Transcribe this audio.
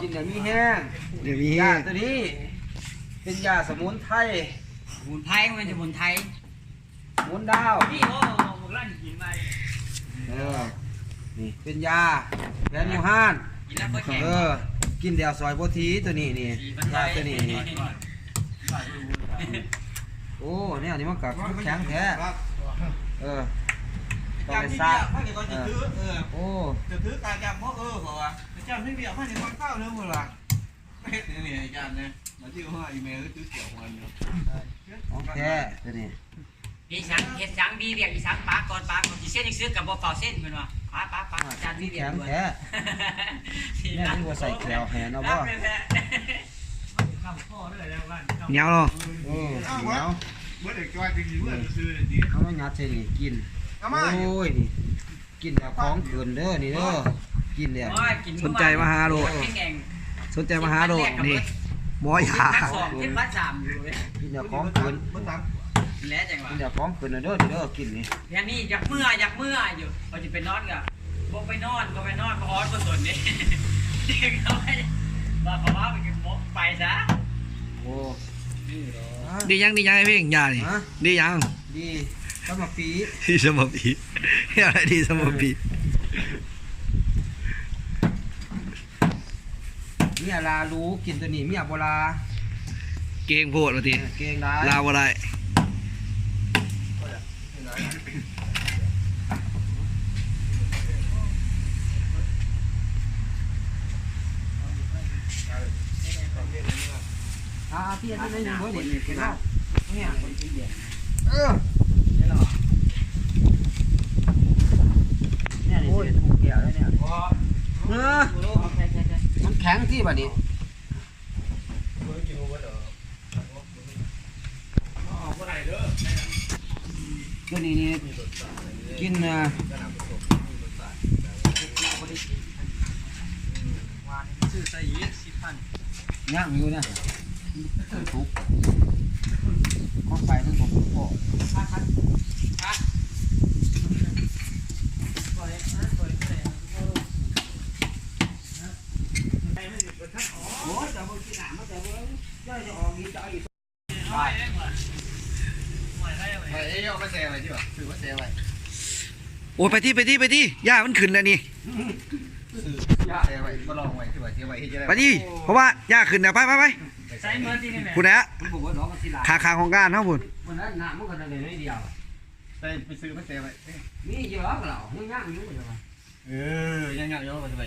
กินอย่างมีแห้ง เดี๋ยวมี ยาตัวนี้เป็นยาสมุนไพร สมุนไพรมันสมุนไพร หมุนดาว นี่โอ้พวกร้านกินมา นี่เป็นยาแผนมูฮาน กินแล้วก็แข็ง กินเดียวซอยโพธีตัวนี้นี่ยาตัวนี้นี่โอ้เนี่ยนี่มันกับแข็งแท้ต้องไปซ่าโอ้จะถือการยำเพราะบอกว่าจำไม่เบียดพันในวันข้าวเรื่องมึงล่ะไม่เนี่ยจำเนี่ยมาที่ว่าอีเมลก็ซื้อเกี่ยวมันเนาะของแท้ตัวนี้ อีสังเห็ดสังบีเรียกอีสังปากก่อนปากอีเส้นอีซื้อกับบ่เฝ้าเส้นเหมือนว่าปาจานบีเรีย แข็ ก ง ด้วย แท้เนี่ยที่ว่าใส่แก้วแหนเอาบ่ เหนียวเนาะ เหนียว เมื่อเด็กจอยจริงๆเมื่อซื้อดี เอามายัดใส่นี่กินโอ้ยนี่กินแบบของเกินเด้อนี่เด้อกินเนี่ย สนใจมาหาโลดสนใจมาหาโลดนี่หมอยา สองที่พัดสามอยู่เลย กินแบบของเกิน แล้วจังหวะ กินแบบของเกินเด้อนี่เด้อกินนี่ อย่างนี้อยากเมื่ออยู่พอจะไปนอนกับบ่ไปนอนพอออนก็สนนี่เด็กเขาไม่ว่าเขาว่าไปกินหมกไปซะ โอ้ ดียังไอ้เพ่งยานี่ดียัง ดีสมปี ดีสมบีอะไรดีสมบี เมียลารู้กินตัวนี้เมียโบรา เก่งโพดมาที เก่งได้ ลาวอะไร พี่อันนี้ยังไม่เด็ดกินแล้วเนี่ยเนี่ยนี่เป็นหูแก้วแล้วเนี่ยมันแข็งที่แบบนี้ตัวนี้นี่กินซื้อใส่ยี่10,000 ย่างอยู่นะถูกข้อไปทั้งผมพอโอ้ยจะบนที่หนามาแต่ว่าย่อยจะออกดีใจอีก ไอ้ยอมาแซ่ไว้ที่ว่าถือว่าแซ่ไว้ โอ้ยไปที่ย่ามันขึ้นแล้วนี่ แซ่ไว้ก็ลองไว้ที่ว่าแซ่ไว้ที่จะได้ ไปที่เพราะว่าย่าขึ้นแล้วไป ใส่เมื่อที่นี่แหละ คุณนะ มันบอกว่าน้องมันสิลา ขาของการเท่าคุณ วันนั้นน้ำมันก็ได้เลยเดียว ไปซื้อมาแซ่ไว้ นี่เยอะเหรอยังย่างอยู่เลย ยังเยอะมาทำไม